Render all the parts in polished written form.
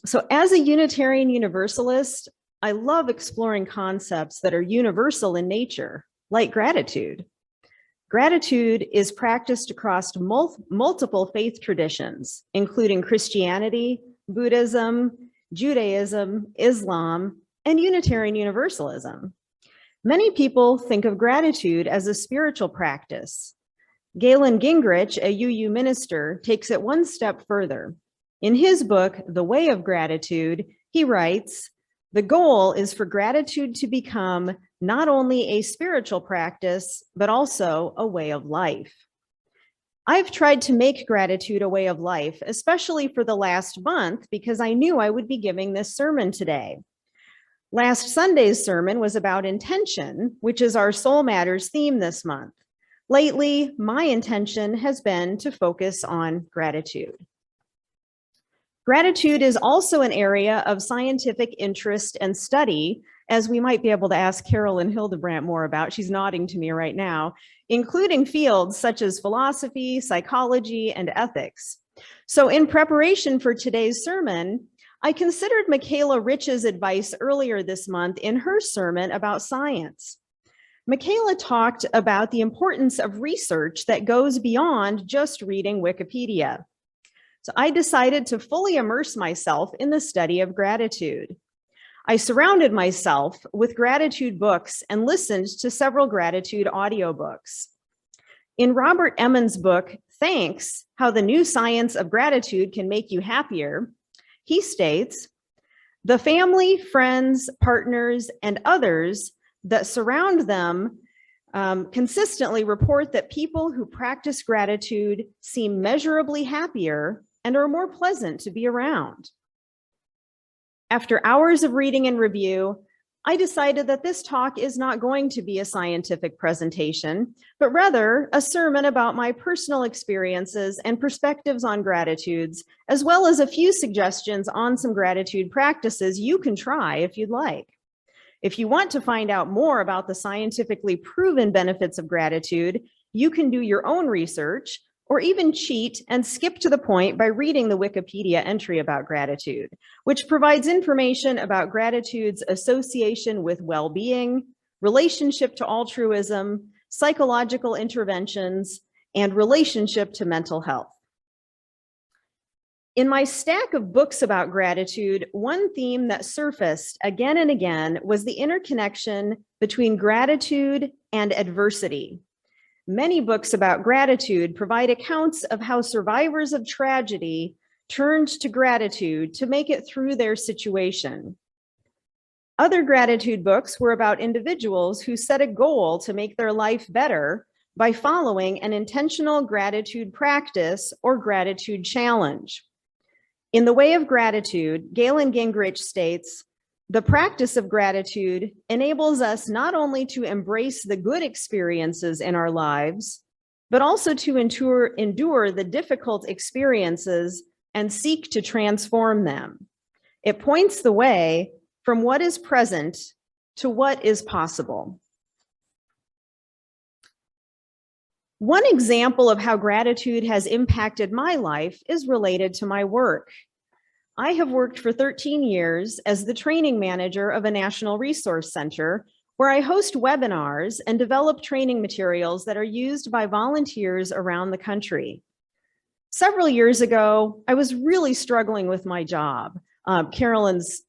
So as a Unitarian Universalist, I love exploring concepts that are universal in nature, like gratitude. Gratitude is practiced across multiple faith traditions, including Christianity, Buddhism, Judaism, Islam, and Unitarian Universalism. Many people think of gratitude as a spiritual practice. Galen Gingrich, a UU minister, takes it one step further. In his book, The Way of Gratitude, he writes, "The goal is for gratitude to become not only a spiritual practice, but also a way of life." I've tried to make gratitude a way of life, especially for the last month, because I knew I would be giving this sermon today. Last Sunday's sermon was about intention, which is our Soul Matters theme this month. Lately, my intention has been to focus on gratitude. Gratitude is also an area of scientific interest and study, as we might be able to ask Carolyn Hildebrandt more about. She's nodding to me right now, including fields such as philosophy, psychology, and ethics. So in preparation for today's sermon, I considered Michaela Rich's advice earlier this month in her sermon about science. Michaela talked about the importance of research that goes beyond just reading Wikipedia. So I decided to fully immerse myself in the study of gratitude. I surrounded myself with gratitude books and listened to several gratitude audiobooks. In Robert Emmons' book, Thanks: How the New Science of Gratitude Can Make You Happier, he states, "The family, friends, partners, and others that surround them consistently report that people who practice gratitude seem measurably happier and are more pleasant to be around." After hours of reading and review, I decided that this talk is not going to be a scientific presentation, but rather a sermon about my personal experiences and perspectives on gratitudes, as well as a few suggestions on some gratitude practices you can try if you'd like. If you want to find out more about the scientifically proven benefits of gratitude, you can do your own research or even cheat and skip to the point by reading the Wikipedia entry about gratitude, which provides information about gratitude's association with well-being, relationship to altruism, psychological interventions, and relationship to mental health. In my stack of books about gratitude, one theme that surfaced again and again was the interconnection between gratitude and adversity. Many books about gratitude provide accounts of how survivors of tragedy turned to gratitude to make it through their situation. Other gratitude books were about individuals who set a goal to make their life better by following an intentional gratitude practice or gratitude challenge. In The Way of Gratitude, Galen Gingrich states, "The practice of gratitude enables us not only to embrace the good experiences in our lives, but also to endure the difficult experiences and seek to transform them. It points the way from what is present to what is possible." One example of how gratitude has impacted my life is related to my work. I have worked for 13 years as the training manager of a national resource center where I host webinars and develop training materials that are used by volunteers around the country. Several years ago, I was really struggling with my job. Carolyn's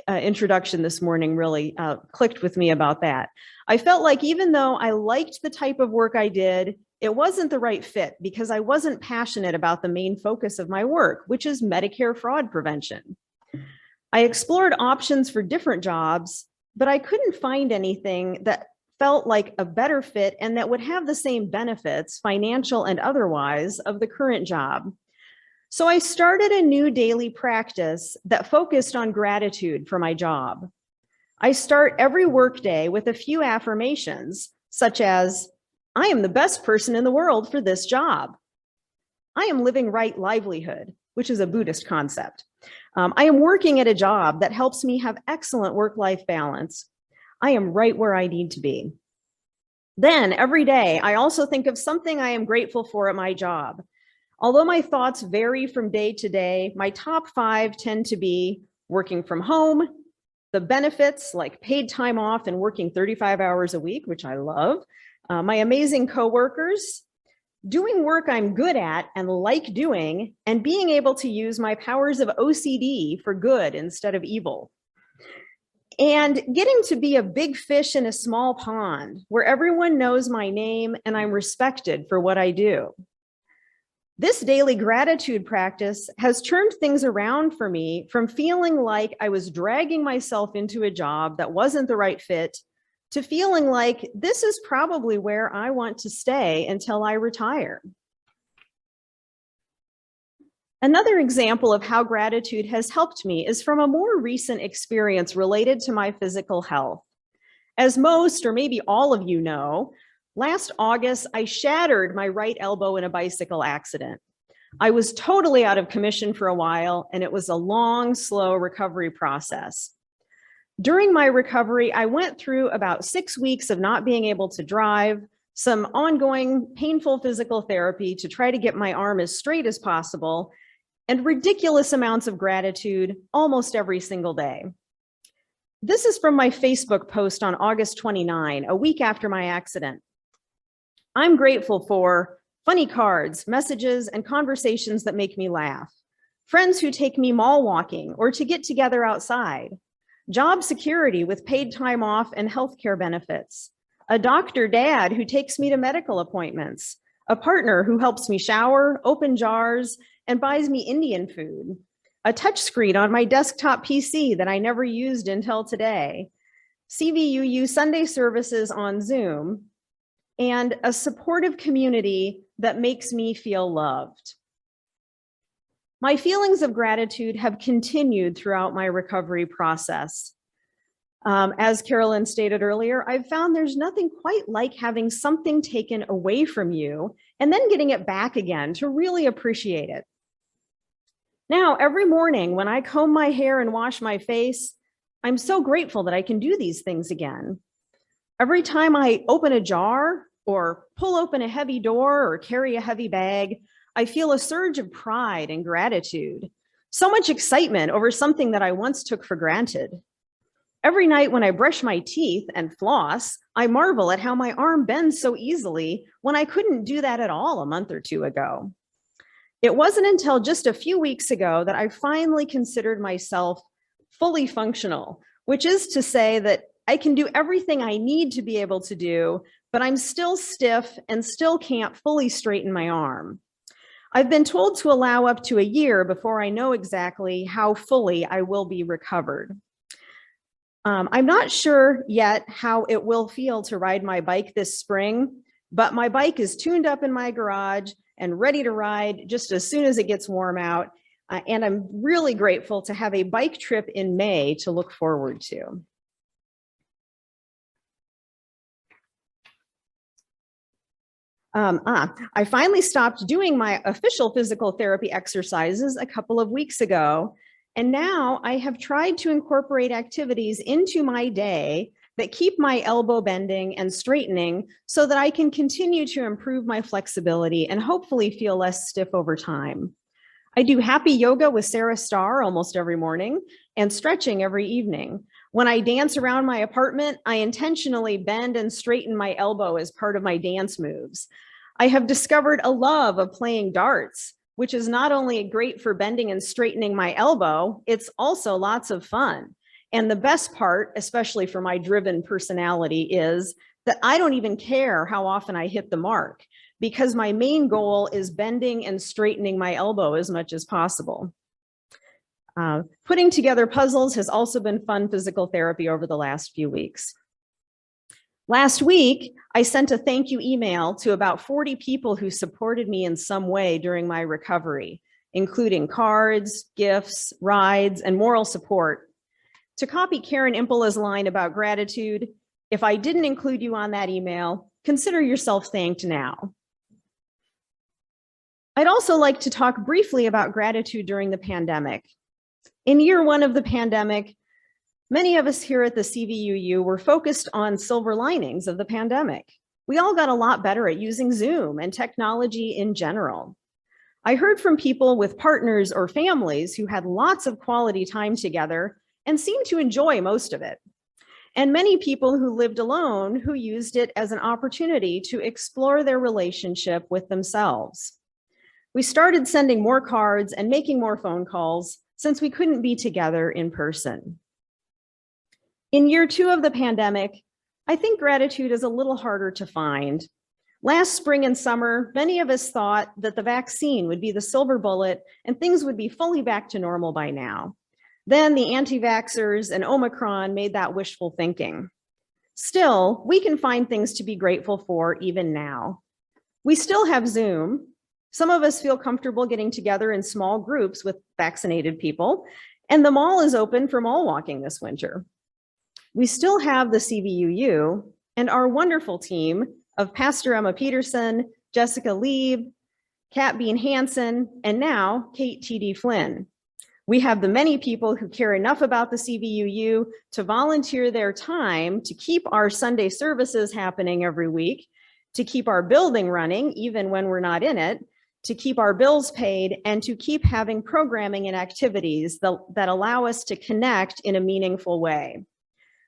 introduction this morning really clicked with me about that. I felt like even though I liked the type of work I did, it wasn't the right fit because I wasn't passionate about the main focus of my work, which is Medicare fraud prevention. I explored options for different jobs, but I couldn't find anything that felt like a better fit and that would have the same benefits, financial and otherwise, of the current job. So I started a new daily practice that focused on gratitude for my job. I start every workday with a few affirmations, such as, "I am the best person in the world for this job." "I am living right livelihood," which is a Buddhist concept. "I am working at a job that helps me have excellent work-life balance." "I am right where I need to be." Then every day, I also think of something I am grateful for at my job. Although my thoughts vary from day to day, my top 5 tend to be working from home, the benefits like paid time off and working 35 hours a week, which I love, my amazing coworkers, doing work I'm good at and like doing, and being able to use my powers of OCD for good instead of evil. And getting to be a big fish in a small pond where everyone knows my name and I'm respected for what I do. This daily gratitude practice has turned things around for me from feeling like I was dragging myself into a job that wasn't the right fit to feeling like this is probably where I want to stay until I retire. Another example of how gratitude has helped me is from a more recent experience related to my physical health. As most, or maybe all of you know, last August, I shattered my right elbow in a bicycle accident. I was totally out of commission for a while, and it was a long, slow recovery process. During my recovery, I went through about 6 weeks of not being able to drive, some ongoing painful physical therapy to try to get my arm as straight as possible, and ridiculous amounts of gratitude almost every single day. This is from my Facebook post on August 29, a week after my accident. I'm grateful for funny cards, messages, and conversations that make me laugh, friends who take me mall walking or to get together outside, job security with paid time off and healthcare benefits, a doctor dad who takes me to medical appointments, a partner who helps me shower, open jars, and buys me Indian food, a touchscreen on my desktop PC that I never used until today, CVUU Sunday services on Zoom, and a supportive community that makes me feel loved. My feelings of gratitude have continued throughout my recovery process. As Carolyn stated earlier, I've found there's nothing quite like having something taken away from you and then getting it back again to really appreciate it. Now, every morning when I comb my hair and wash my face, I'm so grateful that I can do these things again. Every time I open a jar or pull open a heavy door or carry a heavy bag, I feel a surge of pride and gratitude, so much excitement over something that I once took for granted. Every night when I brush my teeth and floss, I marvel at how my arm bends so easily when I couldn't do that at all a month or two ago. It wasn't until just a few weeks ago that I finally considered myself fully functional, which is to say that I can do everything I need to be able to do, but I'm still stiff and still can't fully straighten my arm. I've been told to allow up to a year before I know exactly how fully I will be recovered. I'm not sure yet how it will feel to ride my bike this spring, but my bike is tuned up in my garage and ready to ride just as soon as it gets warm out. And I'm really grateful to have a bike trip in May to look forward to. I finally stopped doing my official physical therapy exercises a couple of weeks ago, and now I have tried to incorporate activities into my day that keep my elbow bending and straightening so that I can continue to improve my flexibility and hopefully feel less stiff over time. I do happy yoga with Sarah Starr almost every morning and stretching every evening. When I dance around my apartment, I intentionally bend and straighten my elbow as part of my dance moves. I have discovered a love of playing darts, which is not only great for bending and straightening my elbow, it's also lots of fun. And the best part, especially for my driven personality, is that I don't even care how often I hit the mark, because my main goal is bending and straightening my elbow as much as possible. Putting together puzzles has also been fun physical therapy over the last few weeks. Last week, I sent a thank you email to about 40 people who supported me in some way during my recovery, including cards, gifts, rides, and moral support. To copy Karen Impala's line about gratitude, if I didn't include you on that email, consider yourself thanked now. I'd also like to talk briefly about gratitude during the pandemic. In year one of the pandemic, many of us here at the CVUU were focused on silver linings of the pandemic. We all got a lot better at using Zoom and technology in general. I heard from people with partners or families who had lots of quality time together and seemed to enjoy most of it. And many people who lived alone who used it as an opportunity to explore their relationship with themselves. We started sending more cards and making more phone calls since we couldn't be together in person. In year 2 of the pandemic, I think gratitude is a little harder to find. Last spring and summer, many of us thought that the vaccine would be the silver bullet and things would be fully back to normal by now. Then the anti-vaxxers and Omicron made that wishful thinking. Still, we can find things to be grateful for even now. We still have Zoom. Some of us feel comfortable getting together in small groups with vaccinated people, and the mall is open for mall walking this winter. We still have the CVUU and our wonderful team of Pastor Emma Peterson, Jessica Lieb, Kat Bean Hansen, and now Kate T.D. Flynn. We have the many people who care enough about the CVUU to volunteer their time to keep our Sunday services happening every week, to keep our building running even when we're not in it, to keep our bills paid, and to keep having programming and activities that allow us to connect in a meaningful way.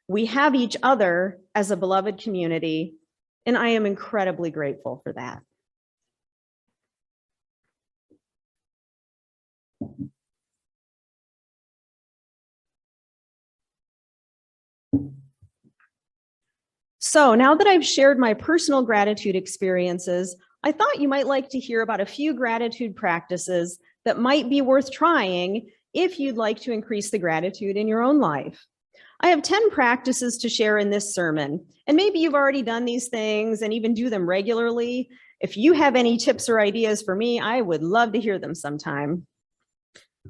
We have each other as a beloved community, and I am incredibly grateful for that. So now that I've shared my personal gratitude experiences, I thought you might like to hear about a few gratitude practices that might be worth trying if you'd like to increase the gratitude in your own life. I have 10 practices to share in this sermon, and maybe you've already done these things and even do them regularly. If you have any tips or ideas for me, I would love to hear them sometime.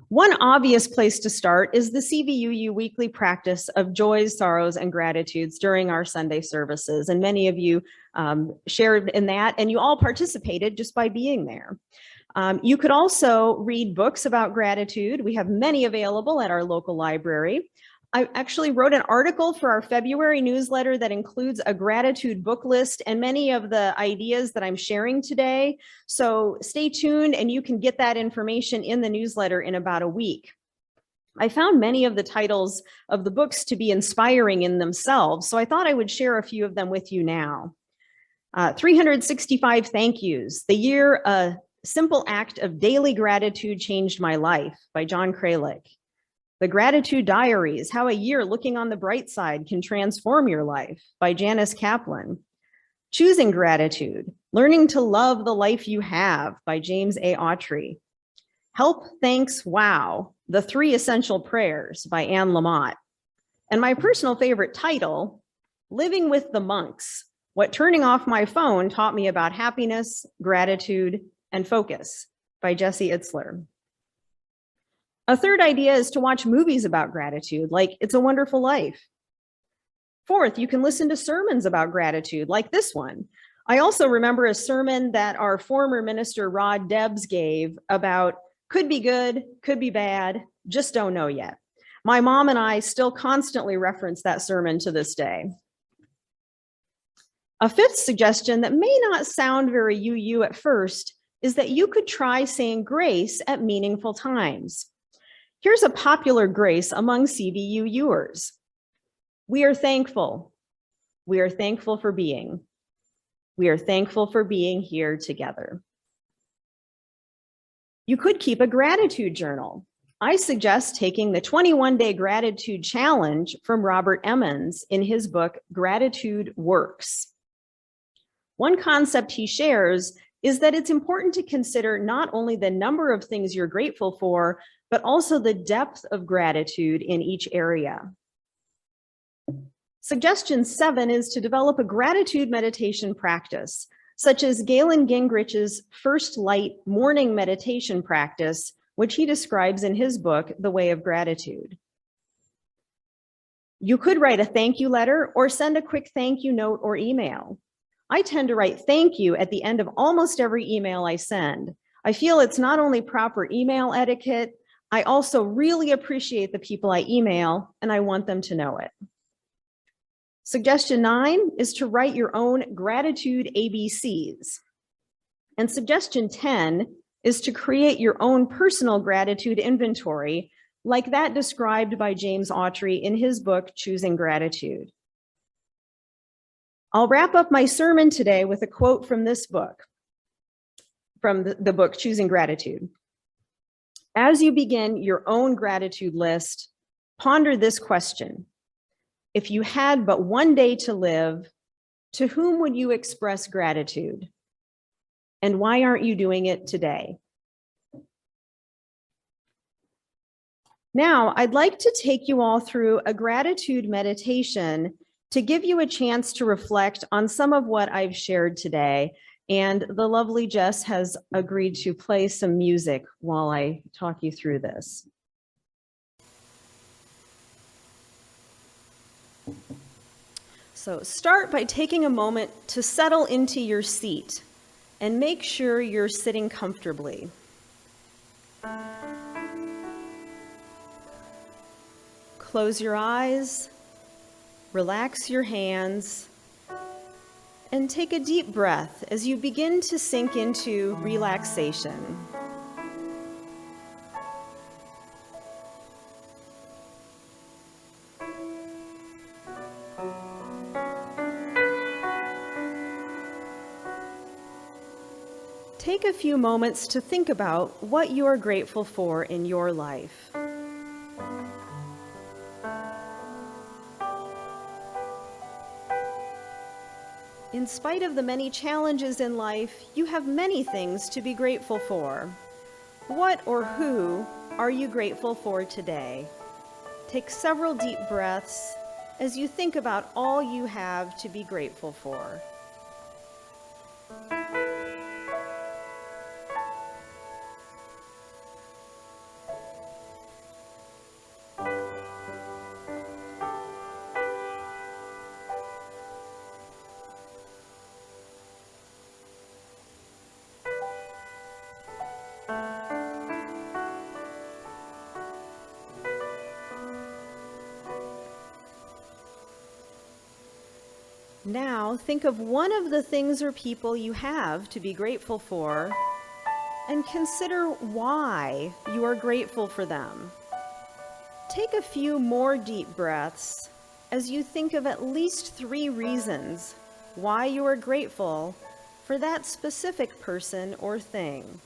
One obvious place to start is the CVUU weekly practice of joys, sorrows, and gratitudes during our Sunday services. And many of you shared in that, and you all participated just by being there. You could also read books about gratitude. We have many available at our local library. I actually wrote an article for our February newsletter that includes a gratitude book list and many of the ideas that I'm sharing today. So stay tuned and you can get that information in the newsletter in about a week. I found many of the titles of the books to be inspiring in themselves, so I thought I would share a few of them with you now. 365 Thank Yous, The Year a Simple Act of Daily Gratitude Changed My Life by John Kralik. The Gratitude Diaries, How a Year Looking on the Bright Side Can Transform Your Life by Janice Kaplan. Choosing Gratitude, Learning to Love the Life You Have by James A. Autry. Help, Thanks, Wow, The 3 Essential Prayers by Anne Lamott. And my personal favorite title, Living with the Monks, What Turning Off My Phone Taught Me About Happiness, Gratitude, and Focus by Jesse Itzler. A third idea is to watch movies about gratitude, like It's a Wonderful Life. Fourth, you can listen to sermons about gratitude, like this one. I also remember a sermon that our former minister, Rod Debs, gave about could be good, could be bad, just don't know yet. My mom and I still constantly reference that sermon to this day. A fifth suggestion that may not sound very you at first is that you could try saying grace at meaningful times. Here's a popular grace among CVUers. We are thankful. We are thankful for being. We are thankful for being here together. You could keep a gratitude journal. I suggest taking the 21-day gratitude challenge from Robert Emmons in his book, Gratitude Works. One concept he shares is that it's important to consider not only the number of things you're grateful for, but also the depth of gratitude in each area. Suggestion 7 is to develop a gratitude meditation practice, such as Galen Gingrich's First Light morning meditation practice, which he describes in his book, The Way of Gratitude. You could write a thank you letter or send a quick thank you note or email. I tend to write thank you at the end of almost every email I send. I feel it's not only proper email etiquette, I also really appreciate the people I email and I want them to know it. Suggestion 9 is to write your own gratitude ABCs. And suggestion 10 is to create your own personal gratitude inventory, like that described by James Autry in his book, Choosing Gratitude. I'll wrap up my sermon today with a quote from this book, from the book, Choosing Gratitude. As you begin your own gratitude list, ponder this question. If you had but one day to live, to whom would you express gratitude? And why aren't you doing it today? Now, I'd like to take you all through a gratitude meditation to give you a chance to reflect on some of what I've shared today. And the lovely Jess has agreed to play some music while I talk you through this. So start by taking a moment to settle into your seat and make sure you're sitting comfortably. Close your eyes, relax your hands, and take a deep breath as you begin to sink into relaxation. Take a few moments to think about what you are grateful for in your life. In spite of the many challenges in life, you have many things to be grateful for. What or who are you grateful for today? Take several deep breaths as you think about all you have to be grateful for. Now, think of one of the things or people you have to be grateful for and consider why you are grateful for them. Take a few more deep breaths as you think of at least 3 reasons why you are grateful for that specific person or thing.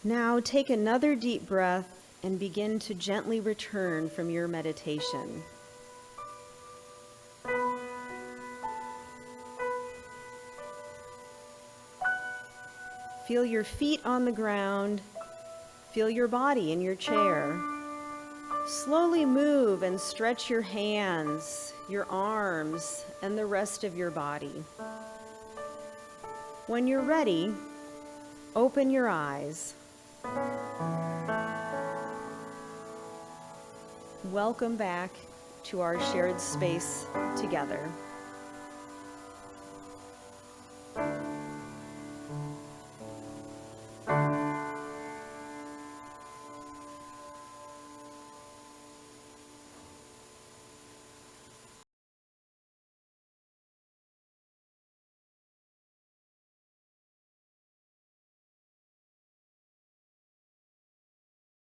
Now take another deep breath and begin to gently return from your meditation. Feel your feet on the ground. Feel your body in your chair. Slowly move and stretch your hands, your arms, and the rest of your body. When you're ready, open your eyes. Welcome back to our shared space together.